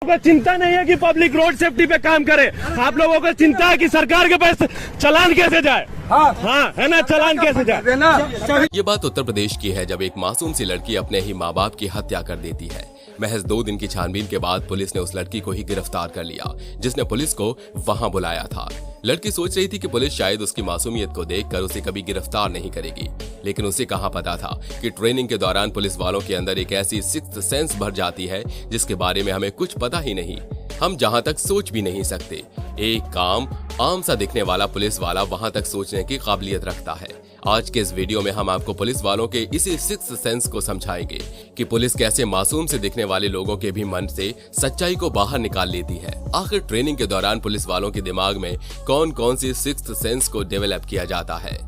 को चिंता नहीं है कि पब्लिक रोड सेफ्टी पे काम करे, आप लोगों को चिंता है कि सरकार के पास चालान कैसे जाए। हाँ है ना, चालान कैसे जाए। ये बात उत्तर प्रदेश की है, जब एक मासूम सी लड़की अपने ही माँ बाप की हत्या कर देती है। महज 2 दिन की छानबीन के बाद पुलिस ने उस लड़की को ही गिरफ्तार कर लिया जिसने पुलिस को वहां बुलाया था। लड़की सोच रही थी कि पुलिस शायद उसकी मासूमियत को देखकर उसे कभी गिरफ्तार नहीं करेगी, लेकिन उसे कहां पता था कि ट्रेनिंग के दौरान पुलिस वालों के अंदर एक ऐसी सिक्स्थ सेंस भर जाती है जिसके बारे में हमें कुछ पता ही नहीं, हम जहां तक सोच भी नहीं सकते। एक काम आम सा दिखने वाला पुलिस वाला वहां तक सोचने की काबिलियत रखता है। आज के इस वीडियो में हम आपको पुलिस वालों के इसी सिक्स्थ सेंस को समझाएंगे कि पुलिस कैसे मासूम से दिखने वाले लोगों के भी मन से सच्चाई को बाहर निकाल लेती है। आखिर ट्रेनिंग के दौरान पुलिस वालों के दिमाग में कौन कौन सी सिक्स्थ सेंस को डेवलप किया जाता है।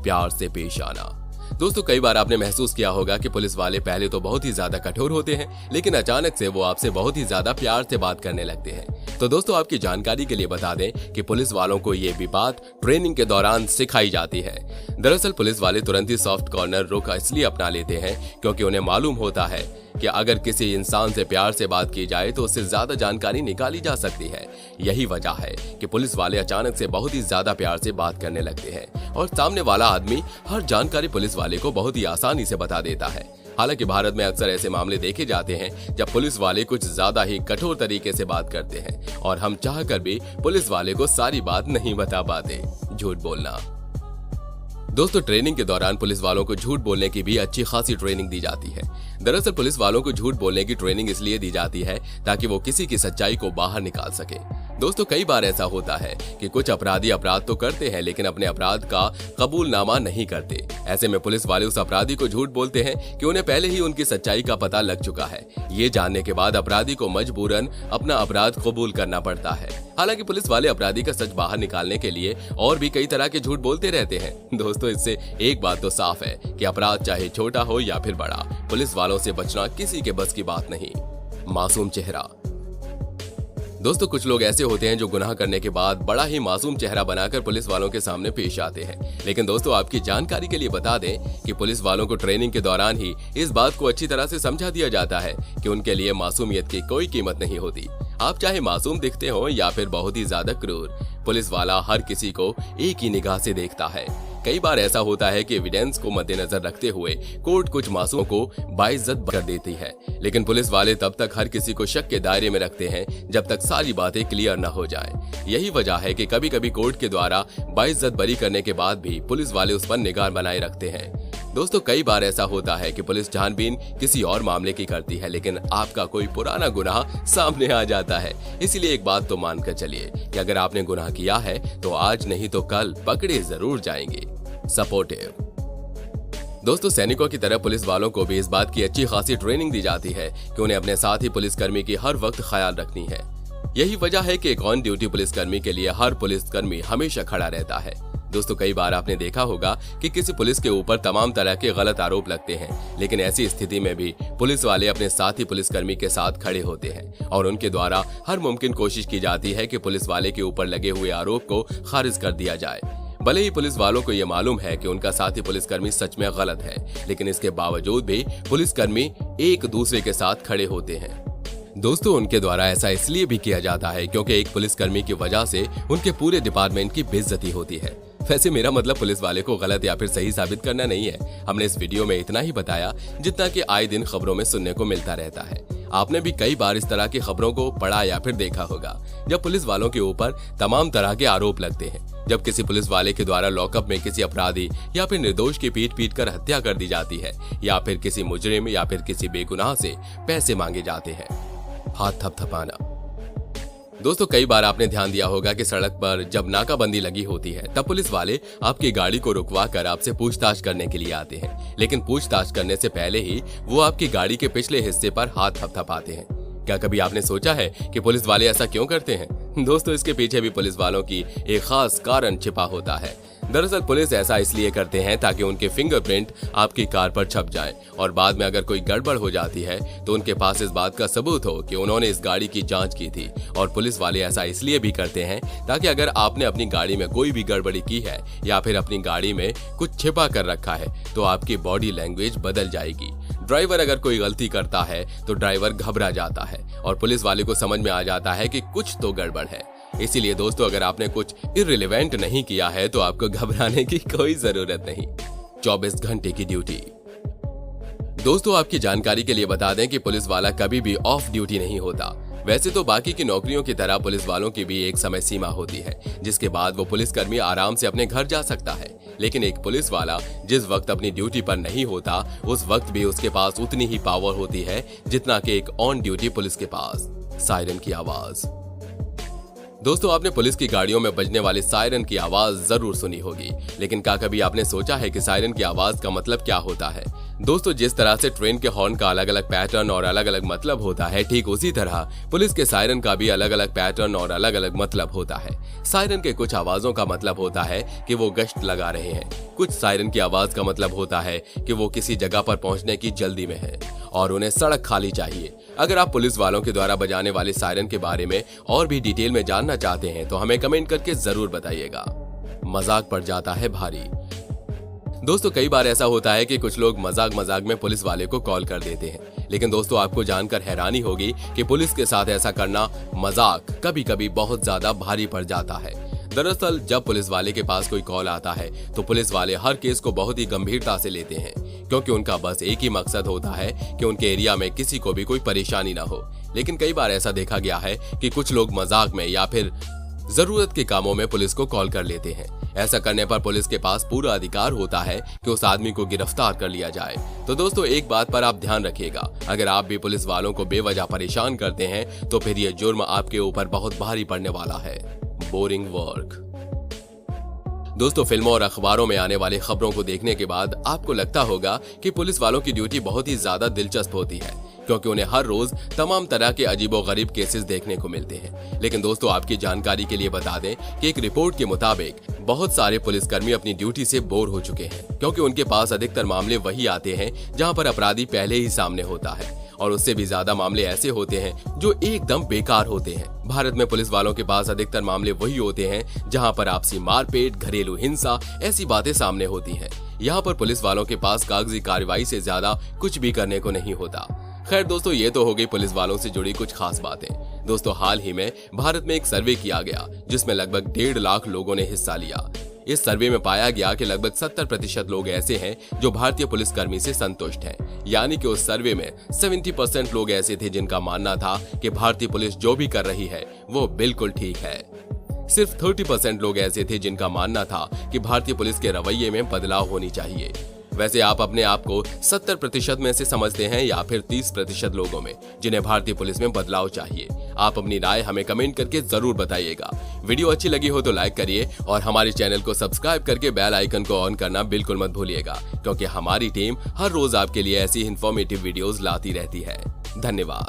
प्यार से पेश आना। दोस्तों, कई बार आपने महसूस किया होगा कि पुलिस वाले पहले तो बहुत ही ज्यादा कठोर होते हैं, लेकिन अचानक से वो आपसे बहुत ही ज्यादा प्यार से बात करने लगते हैं। तो दोस्तों, आपकी जानकारी के लिए बता दें कि पुलिस वालों को ये भी बात ट्रेनिंग के दौरान सिखाई जाती है। दरअसल पुलिस वाले तुरंत ही सॉफ्ट कॉर्नर रुख इसलिए अपना लेते हैं क्योंकि उन्हें मालूम होता है कि अगर किसी इंसान से प्यार से बात की जाए तो उससे ज्यादा जानकारी निकाली जा सकती है। यही वजह है कि पुलिस वाले अचानक से बहुत ही ज्यादा प्यार से बात करने लगते हैं और सामने वाला आदमी हर जानकारी पुलिस वाले को बहुत ही आसानी से बता देता है। हालांकि भारत में अक्सर ऐसे मामले देखे जाते हैं जब पुलिस वाले कुछ ज्यादा ही कठोर तरीके से बात करते हैं और हम चाहकर भी पुलिस वाले को सारी बात नहीं बता पाते। झूठ बोलना। दोस्तों, ट्रेनिंग के दौरान पुलिस वालों को झूठ बोलने की भी अच्छी खासी ट्रेनिंग दी जाती है। दरअसल पुलिस वालों को झूठ बोलने की ट्रेनिंग इसलिए दी जाती है ताकि वो किसी की सच्चाई को बाहर निकाल सके। दोस्तों, कई बार ऐसा होता है कि कुछ अपराधी अपराध तो करते हैं लेकिन अपने अपराध का कबूलनामा नहीं करते। ऐसे में पुलिस वाले उस अपराधी को झूठ बोलते हैं कि उन्हें पहले ही उनकी सच्चाई का पता लग चुका है। ये जानने के बाद अपराधी को मजबूरन अपना अपराध कबूल करना पड़ता है। हालांकि पुलिस वाले अपराधी का सच बाहर निकालने के लिए और भी कई तरह के झूठ बोलते रहते हैं। दोस्तों, इससे एक बात तो साफ है कि अपराध चाहे छोटा हो या फिर बड़ा, पुलिस वालों से बचना किसी के बस की बात नहीं। मासूम चेहरा। दोस्तों, कुछ लोग ऐसे होते हैं जो गुनाह करने के बाद बड़ा ही मासूम चेहरा बनाकर पुलिस वालों के सामने पेश आते हैं। लेकिन दोस्तों, आपकी जानकारी के लिए बता दें कि पुलिस वालों को ट्रेनिंग के दौरान ही इस बात को अच्छी तरह से समझा दिया जाता है कि उनके लिए मासूमियत की कोई कीमत नहीं होती। आप चाहे मासूम दिखते हो या फिर बहुत ही ज्यादा क्रूर, पुलिस वाला हर किसी को एक ही निगाह से देखता है। कई बार ऐसा होता है कि एविडेंस को मद्देनजर रखते हुए कोर्ट कुछ मासूमों को बाइज्जत कर देती है, लेकिन पुलिस वाले तब तक हर किसी को शक के दायरे में रखते हैं जब तक सारी बातें क्लियर न हो जाएं। यही वजह है कि कभी कभी कोर्ट के द्वारा बाइज्जत बरी करने के बाद भी पुलिस वाले उस पर निगाह बनाए रखते हैं। दोस्तों, कई बार ऐसा होता है कि पुलिस छानबीन किसी और मामले की करती है लेकिन आपका कोई पुराना गुनाह सामने आ जाता है। इसीलिए एक बात तो मानकर चलिए कि अगर आपने गुनाह किया है तो आज नहीं तो कल पकड़े जरूर जाएंगे। सपोर्टिव। दोस्तों, सैनिकों की तरह पुलिस वालों को भी इस बात की अच्छी खासी ट्रेनिंग दी जाती है कि उन्हें अपने साथी पुलिसकर्मी की हर वक्त ख्याल रखनी है। यही वजह है कि एक ऑन ड्यूटी पुलिसकर्मी के लिए हर पुलिसकर्मी हमेशा खड़ा रहता है। दोस्तों, कई बार आपने देखा होगा कि किसी पुलिस के ऊपर तमाम तरह के गलत आरोप लगते हैं, लेकिन ऐसी स्थिति में भी पुलिस वाले अपने साथी पुलिसकर्मी के साथ खड़े होते हैं और उनके द्वारा हर मुमकिन कोशिश की जाती है कि पुलिस वाले के ऊपर लगे हुए आरोप को खारिज कर दिया जाए। भले ही पुलिस वालों को यह मालूम है कि उनका साथी पुलिसकर्मी सच में गलत है, लेकिन इसके बावजूद भी पुलिसकर्मी एक दूसरे के साथ खड़े होते हैं। दोस्तों, उनके द्वारा ऐसा इसलिए भी किया जाता है क्योंकि एक पुलिसकर्मी की वजह से उनके पूरे डिपार्टमेंट की बेइज्जती होती है। वैसे मेरा मतलब पुलिस वाले को गलत या फिर सही साबित करना नहीं है। हमने इस वीडियो में इतना ही बताया जितना कि आए दिन खबरों में सुनने को मिलता रहता है। आपने भी कई बार इस तरह की खबरों को पढ़ा या फिर देखा होगा जब पुलिस वालों के ऊपर तमाम तरह के आरोप लगते हैं। जब किसी पुलिस वाले के द्वारा लॉकअप में किसी अपराधी या फिर निर्दोष की पीट कर हत्या कर दी जाती है या फिर किसी मुजरिम या फिर किसी बेगुनाह से पैसे मांगे जाते हैं। हाथ थपथपाना। दोस्तों, कई बार आपने ध्यान दिया होगा कि सड़क पर जब नाकाबंदी लगी होती है तब पुलिस वाले आपकी गाड़ी को रुकवा कर आपसे पूछताछ करने के लिए आते हैं, लेकिन पूछताछ करने से पहले ही वो आपकी गाड़ी के पिछले हिस्से पर हाथ थपथपाते हैं। क्या कभी आपने सोचा है कि पुलिस वाले ऐसा क्यों करते हैं? दोस्तों, इसके पीछे भी पुलिस वालों की एक खास कारण छिपा होता है। दरअसल पुलिस ऐसा इसलिए करते हैं ताकि उनके फिंगरप्रिंट आपकी कार पर छप जाएं और बाद में अगर कोई गड़बड़ हो जाती है तो उनके पास इस बात का सबूत हो कि उन्होंने इस गाड़ी की जांच की थी। और पुलिस वाले ऐसा इसलिए भी करते हैं ताकि अगर आपने अपनी गाड़ी में कोई भी गड़बड़ी की है या फिर अपनी गाड़ी में कुछ छिपा कर रखा है तो आपकी बॉडी लैंग्वेज बदल जाएगी। ड्राइवर अगर कोई गलती करता है तो ड्राइवर घबरा जाता है और पुलिस वाले को समझ में आ जाता है कि कुछ तो गड़बड़ है। इसीलिए दोस्तों, अगर आपने कुछ इररिलेवेंट नहीं किया है तो आपको घबराने की कोई जरूरत नहीं। 24 घंटे की ड्यूटी। दोस्तों, आपकी जानकारी के लिए बता दें कि पुलिस वाला कभी भी ऑफ ड्यूटी नहीं होता। वैसे तो बाकी की नौकरियों की तरह पुलिस वालों की भी एक समय सीमा होती है, जिसके बाद वो पुलिसकर्मी आराम से अपने घर जा सकता है। लेकिन एक पुलिस वाला जिस वक्त अपनी ड्यूटी पर नहीं होता, उस वक्त भी उसके पास उतनी ही पावर होती है जितना कि एक ऑन ड्यूटी पुलिस के पास। सायरन की आवाज। दोस्तों, आपने पुलिस की गाड़ियों में बजने वाली सायरन की आवाज जरूर सुनी होगी, लेकिन क्या कभी आपने सोचा है कि सायरन की आवाज का मतलब क्या होता है? दोस्तों, जिस तरह से ट्रेन के हॉर्न का अलग अलग पैटर्न और अलग अलग मतलब होता है, ठीक उसी तरह पुलिस के सायरन का भी अलग अलग पैटर्न और अलग अलग मतलब होता है। सायरन के कुछ आवाजों का मतलब होता है कि वो गश्त लगा रहे हैं, कुछ सायरन की आवाज का मतलब होता है कि वो किसी जगह पर पहुंचने की जल्दी में है और उन्हें सड़क खाली चाहिए। अगर आप पुलिस वालों के द्वारा बजाने वाले सायरन के बारे में और भी डिटेल में जानना चाहते हैं तो हमें कमेंट करके जरूर बताइएगा। मजाक पड़ जाता है भारी। दोस्तों, कई बार ऐसा होता है कि कुछ लोग मजाक मजाक में पुलिस वाले को कॉल कर देते हैं, लेकिन दोस्तों आपको जानकर हैरानी होगी कि पुलिस के साथ ऐसा करना मजाक कभी कभी बहुत ज्यादा भारी पड़ जाता है। दरअसल जब पुलिस वाले के पास कोई कॉल आता है तो पुलिस वाले हर केस को बहुत ही गंभीरता से लेते हैं, क्योंकि उनका बस एक ही मकसद होता है कि उनके एरिया में किसी को भी कोई परेशानी ना हो। लेकिन कई बार ऐसा देखा गया है कि कुछ लोग मजाक में या फिर जरूरत के कामों में पुलिस को कॉल कर लेते हैं। ऐसा करने पर पुलिस के पास पूरा अधिकार होता है कि उस आदमी को गिरफ्तार कर लिया जाए। तो दोस्तों, एक बात पर आप ध्यान रखिएगा, अगर आप भी पुलिस वालों को बेवजह परेशान करते हैं तो फिर ये जुर्म आपके ऊपर बहुत भारी पड़ने वाला है। Boring work. दोस्तों, फिल्मों और अखबारों में आने वाली खबरों को देखने के बाद आपको लगता होगा कि पुलिस वालों की ड्यूटी बहुत ही ज्यादा दिलचस्प होती है, क्योंकि उन्हें हर रोज तमाम तरह के अजीबोगरीब केसेस देखने को मिलते हैं। लेकिन दोस्तों, आपकी जानकारी के लिए बता दें कि एक रिपोर्ट के मुताबिक बहुत सारे पुलिसकर्मी अपनी ड्यूटी से बोर हो चुके हैं, क्योंकि उनके पास अधिकतर मामले वही आते हैं जहां पर अपराधी पहले ही सामने होता है, और उससे भी ज्यादा मामले ऐसे होते हैं जो एकदम बेकार होते हैं। भारत में पुलिस वालों के पास अधिकतर मामले वही होते हैं जहां पर आपसी मारपीट, घरेलू हिंसा, ऐसी बातें सामने होती हैं। यहाँ पर पुलिस वालों के पास कागजी कार्रवाई से ज्यादा कुछ भी करने को नहीं होता। खैर दोस्तों, ये तो हो गई पुलिस वालों से जुड़ी कुछ खास बातें। दोस्तों, हाल ही में भारत में एक सर्वे किया गया जिसमें लगभग 1.5 लाख लोगों ने हिस्सा लिया। इस सर्वे में पाया गया कि लगभग 70% लोग ऐसे हैं जो भारतीय पुलिसकर्मी से संतुष्ट हैं। यानी कि उस सर्वे में 70% लोग ऐसे थे जिनका मानना था कि भारतीय पुलिस जो भी कर रही है वो बिल्कुल ठीक है। सिर्फ 30% लोग ऐसे थे जिनका मानना था कि भारतीय पुलिस के रवैये में बदलाव होनी चाहिए। वैसे आप अपने आप को 70% में से समझते हैं या फिर 30% लोगों में जिन्हें भारतीय पुलिस में बदलाव चाहिए? आप अपनी राय हमें कमेंट करके जरूर बताइएगा। वीडियो अच्छी लगी हो तो लाइक करिए और हमारे चैनल को सब्सक्राइब करके बेल आइकन को ऑन करना बिल्कुल मत भूलिएगा, क्योंकि हमारी टीम हर रोज आपके लिए ऐसी इंफॉर्मेटिव वीडियोस लाती रहती है। धन्यवाद।